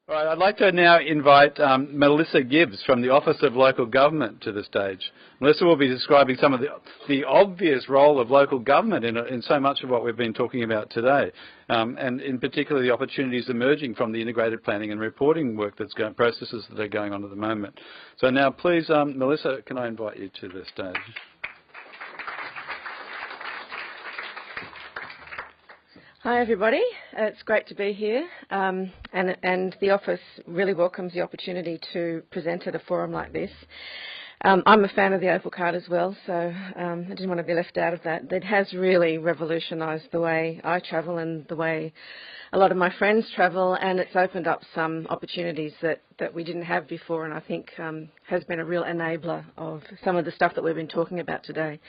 All right, I'd like to now invite Melissa Gibbs from the Office of Local Government to the stage. Melissa will be describing some of the obvious role of local government in so much of what we've been talking about today, and in particular the opportunities emerging from the integrated planning and reporting work processes that are going on at the moment. So now please, Melissa, can I invite you to the stage? Hi everybody, it's great to be here and the office really welcomes the opportunity to present at a forum like this. I'm a fan of the Opal card as well, so I didn't want to be left out of that. It has really revolutionised the way I travel and the way a lot of my friends travel, and it's opened up some opportunities that we didn't have before, and I think has been a real enabler of some of the stuff that we've been talking about today.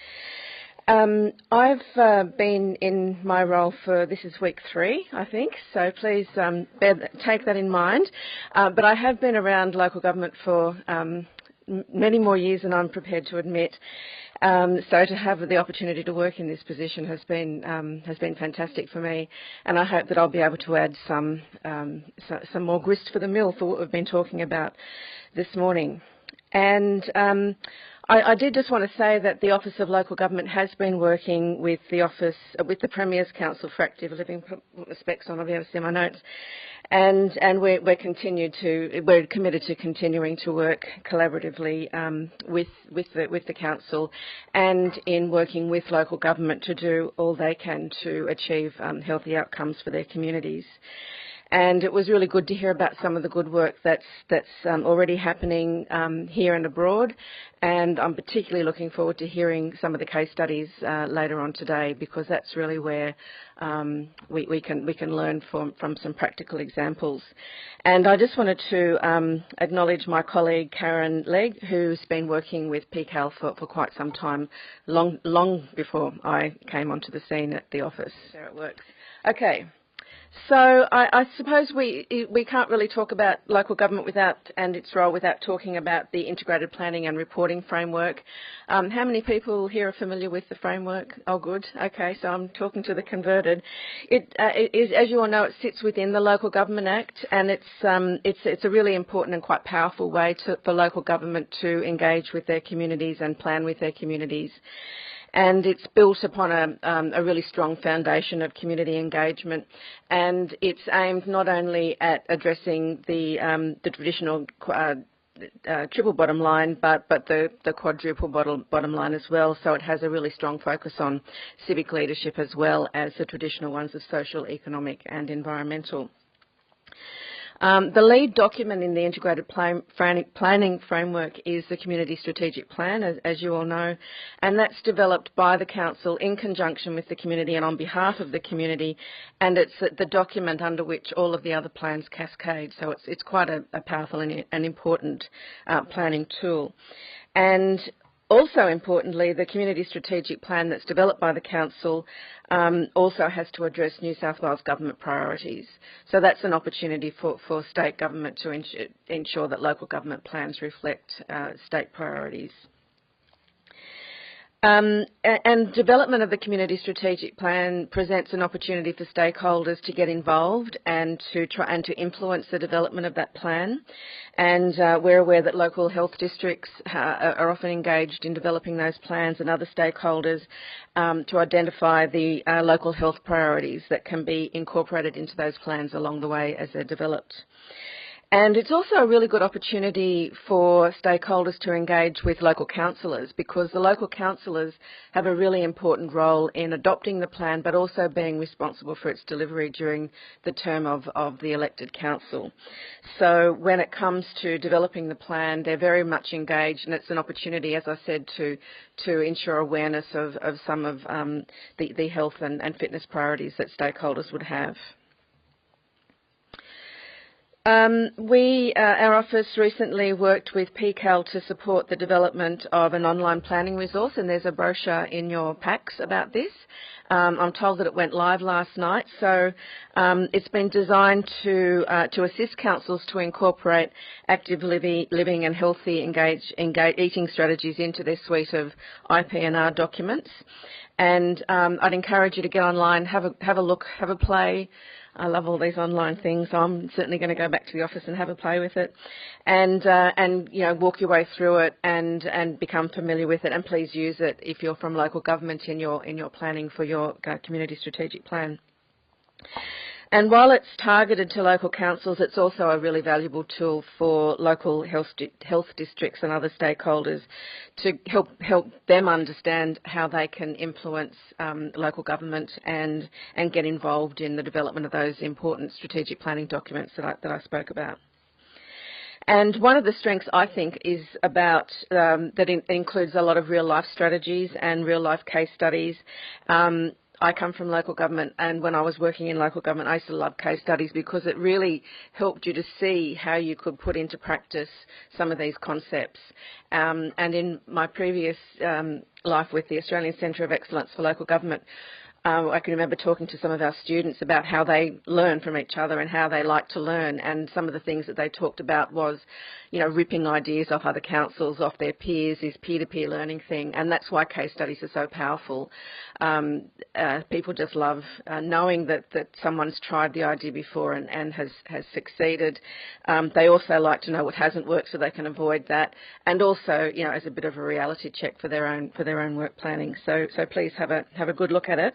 I've been in my role this is week 3, I think, so please take that in mind. But I have been around local government for many more years than I'm prepared to admit. So to have the opportunity to work in this position has been fantastic for me, and I hope that I'll be able to add some more grist for the mill for what we've been talking about this morning. And I did just want to say that the Office of Local Government has been working with the Premier's Council for Active Living. Put the specs on, I'll be able to see my notes. And we're committed to continuing to work collaboratively with the council, and in working with local government to do all they can to achieve healthy outcomes for their communities. And it was really good to hear about some of the good work that's already happening here and abroad. And I'm particularly looking forward to hearing some of the case studies later on today, because that's really where we can learn from some practical examples. And I just wanted to acknowledge my colleague Karen Legg, who's been working with PCAL for quite some time, long before I came onto the scene at the office. There it works. Okay. So I suppose we can't really talk about local government and its role without talking about the integrated planning and reporting framework. How many people here are familiar with the framework? Oh, good. Okay, so I'm talking to the converted. It is, as you all know, it sits within the Local Government Act, and it's a really important and quite powerful way for local government to engage with their communities and plan with their communities. And it's built upon a really strong foundation of community engagement, and it's aimed not only at addressing the traditional triple bottom line, but the quadruple bottom line as well. So it has a really strong focus on civic leadership as well as the traditional ones of social, economic and environmental. The lead document in the integrated planning framework is the Community Strategic Plan, as you all know, and that's developed by the Council in conjunction with the community and on behalf of the community, and it's the document under which all of the other plans cascade, so it's quite a powerful and important planning tool. And also importantly, the Community Strategic Plan that's developed by the Council also has to address New South Wales Government priorities. So that's an opportunity for state government to ensure that local government plans reflect state priorities. And development of the Community Strategic Plan presents an opportunity for stakeholders to get involved and to try and to influence the development of that plan. And we're aware that local health districts are often engaged in developing those plans, and other stakeholders to identify the local health priorities that can be incorporated into those plans along the way as they're developed. And it's also a really good opportunity for stakeholders to engage with local councillors, because the local councillors have a really important role in adopting the plan, but also being responsible for its delivery during the term of the elected council. So when it comes to developing the plan, they're very much engaged, and it's an opportunity, as I said, to ensure awareness of some of the health and fitness priorities that stakeholders would have. Our office recently worked with PCAL to support the development of an online planning resource, and there's a brochure in your packs about this. I'm told that it went live last night, so it's been designed to assist councils to incorporate active living and healthy eating strategies into their suite of IP&R documents. And I'd encourage you to get online, have a look, have a play. I love all these online things. So I'm certainly going to go back to the office and have a play with it, and you know, walk your way through it and become familiar with it. And please use it if you're from local government in your planning for your community strategic plan. And while it's targeted to local councils, it's also a really valuable tool for local health districts and other stakeholders to help them understand how they can influence local government and get involved in the development of those important strategic planning documents that I spoke about. And one of the strengths, I think, is about that includes a lot of real-life strategies and real-life case studies. I come from local government, and when I was working in local government, I used to love case studies because it really helped you to see how you could put into practice some of these concepts. And in my previous life with the Australian Centre of Excellence for Local Government, I can remember talking to some of our students about how they learn from each other and how they like to learn, and some of the things that they talked about was, you know, ripping ideas off other councils, off their peers, this peer-to-peer learning thing, and that's why case studies are so powerful. People just love knowing that someone's tried the idea before and has succeeded. They also like to know what hasn't worked so they can avoid that, and also, you know, as a bit of a reality check for their own work planning. So please have a good look at it.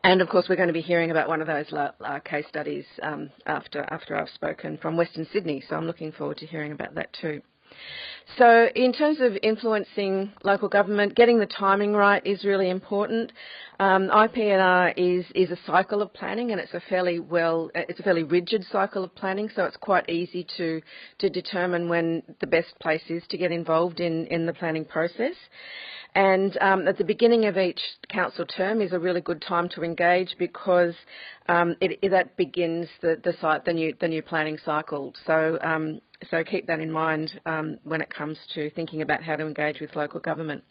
And of course, we're going to be hearing about one of those case studies after I've spoken from Western Sydney. So I'm looking forward to hearing about that too. So in terms of influencing local government, getting the timing right is really important. IPNR is a cycle of planning, and it's a fairly rigid cycle of planning. So it's quite easy to determine when the best place is to get involved in the planning process. And at the beginning of each council term is a really good time to engage because that begins the new planning cycle. So keep that in mind when it comes to thinking about how to engage with local government.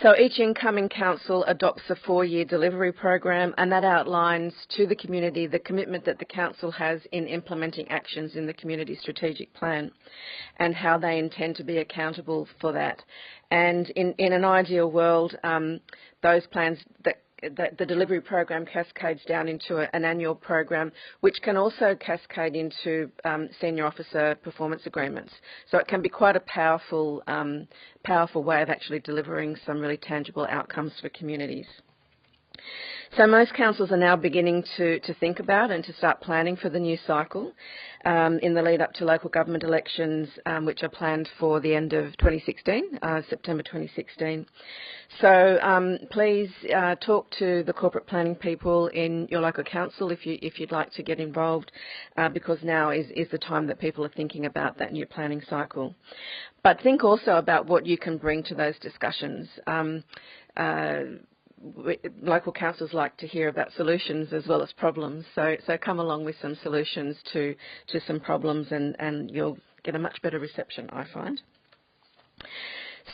So each incoming council adopts a 4-year delivery program, and that outlines to the community the commitment that the council has in implementing actions in the community strategic plan and how they intend to be accountable for that. And in an ideal world, those plans the delivery program cascades down into an annual program, which can also cascade into senior officer performance agreements. So it can be quite a powerful way of actually delivering some really tangible outcomes for communities. So most councils are now beginning to think about and to start planning for the new cycle in the lead up to local government elections, which are planned for the end of 2016, September 2016. So please talk to the corporate planning people in your local council if you'd like to get involved, because now is the time that people are thinking about that new planning cycle. But think also about what you can bring to those discussions. Local councils like to hear about solutions as well as problems, so come along with some solutions to some problems and you'll get a much better reception, I find.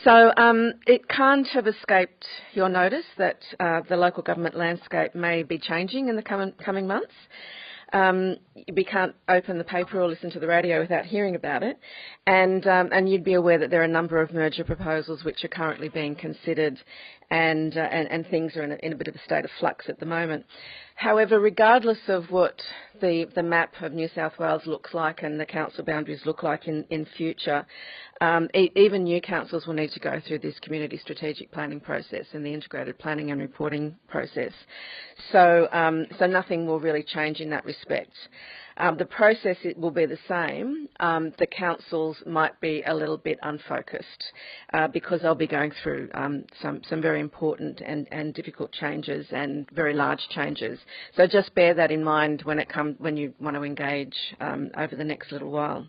So it can't have escaped your notice that the local government landscape may be changing in the coming months. We can't open the paper or listen to the radio without hearing about it, and you'd be aware that there are a number of merger proposals which are currently being considered, and things are in a bit of a state of flux at the moment. However, regardless of what the map of New South Wales looks like and the council boundaries look like in future, even new councils will need to go through this community strategic planning process and the integrated planning and reporting process. So nothing will really change in that respect. The process will be the same. The councils might be a little bit unfocused because they'll be going through some very important and difficult changes and very large changes. So just bear that in mind when you want to engage over the next little while.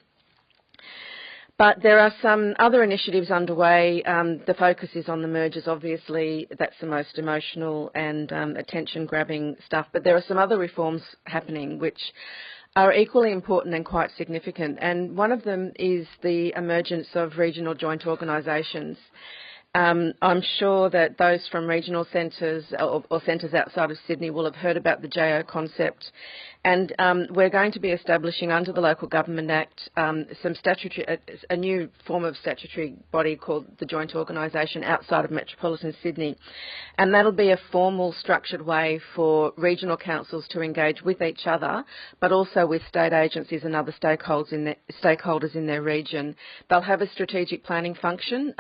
But there are some other initiatives underway. The focus is on the mergers, obviously. That's the most emotional and attention-grabbing stuff. But there are some other reforms happening which are equally important and quite significant. And one of them is the emergence of regional joint organisations. I'm sure that those from regional centres or centres outside of Sydney will have heard about the JO concept And we're going to be establishing under the Local Government Act a new form of statutory body called the Joint Organisation outside of metropolitan Sydney. And that'll be a formal, structured way for regional councils to engage with each other, but also with state agencies and other stakeholders in their region. They'll have a strategic planning function,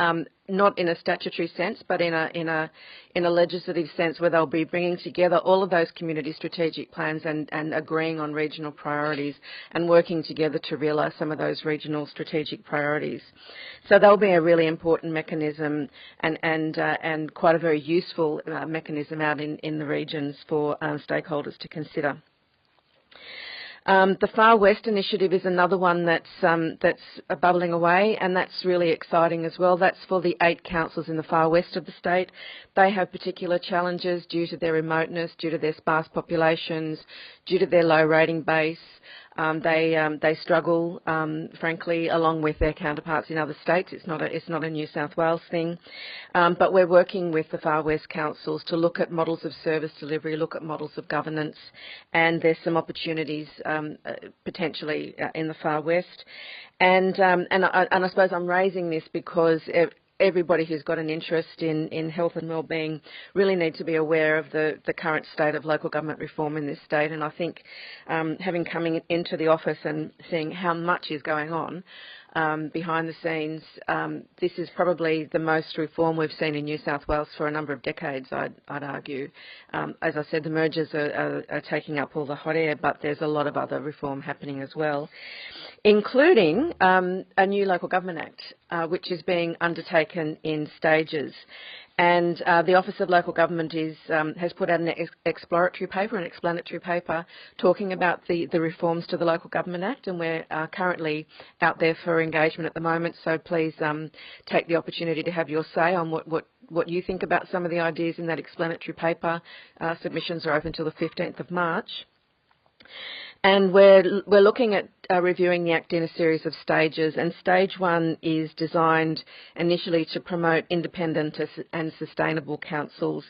not in a statutory sense, but in a legislative sense, where they'll be bringing together all of those community strategic plans and agreeing on regional priorities and working together to realise some of those regional strategic priorities. So they'll be a really important mechanism and quite a very useful mechanism out in the regions for stakeholders to consider. The Far West initiative is another one that's bubbling away, and that's really exciting as well. That's for the 8 councils in the far west of the state. They have particular challenges due to their remoteness, due to their sparse populations, due to their low rating base. They struggle, frankly, along with their counterparts in other states. It's not a New South Wales thing, but we're working with the Far West councils to look at models of service delivery, look at models of governance, and there's some opportunities potentially in the Far West. And I suppose I'm raising this because everybody who's got an interest in health and wellbeing really need to be aware of the current state of local government reform in this state. And I think having coming into the office and seeing how much is going on behind the scenes, this is probably the most reform we've seen in New South Wales for a number of decades, I'd argue. As I said, the mergers are taking up all the hot air, but there's a lot of other reform happening as well, including a new Local Government Act, which is being undertaken in stages. And the Office of Local Government has put out an exploratory paper, an explanatory paper, talking about the reforms to the Local Government Act, and we're currently out there for engagement at the moment, so please take the opportunity to have your say on what you think about some of the ideas in that explanatory paper. Submissions are open until the 15th of March. And we're looking at reviewing the Act in a series of stages, and stage 1 is designed initially to promote independent and sustainable councils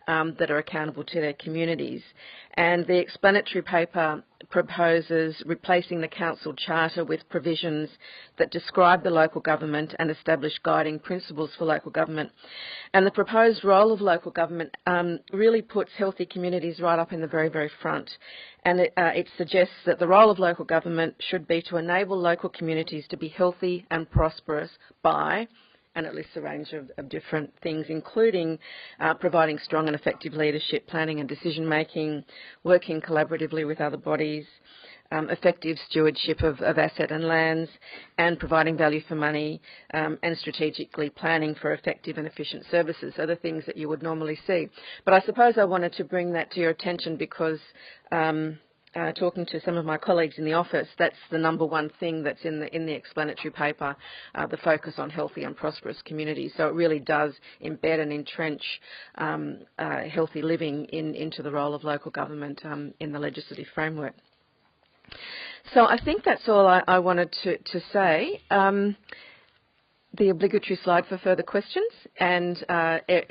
that are accountable to their communities. And the explanatory paper proposes replacing the council charter with provisions that describe the local government and establish guiding principles for local government. And the proposed role of local government really puts healthy communities right up in the very, very front. And it suggests that the role of local government should be to enable local communities to be healthy and prosperous by, and it lists a range of different things, including providing strong and effective leadership, planning and decision making, working collaboratively with other bodies, effective stewardship of asset and lands, and providing value for money, and strategically planning for effective and efficient services are the things that you would normally see. But I suppose I wanted to bring that to your attention because talking to some of my colleagues in the office, that's the number one thing that's in the explanatory paper, the focus on healthy and prosperous communities. So it really does embed and entrench healthy living into the role of local government in the legislative framework. So I think that's all I wanted to say. The obligatory slide for further questions and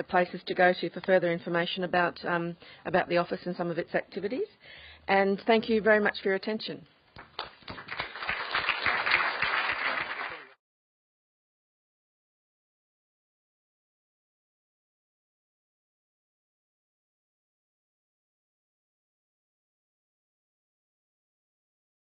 places to go to for further information about the office and some of its activities. And thank you very much for your attention.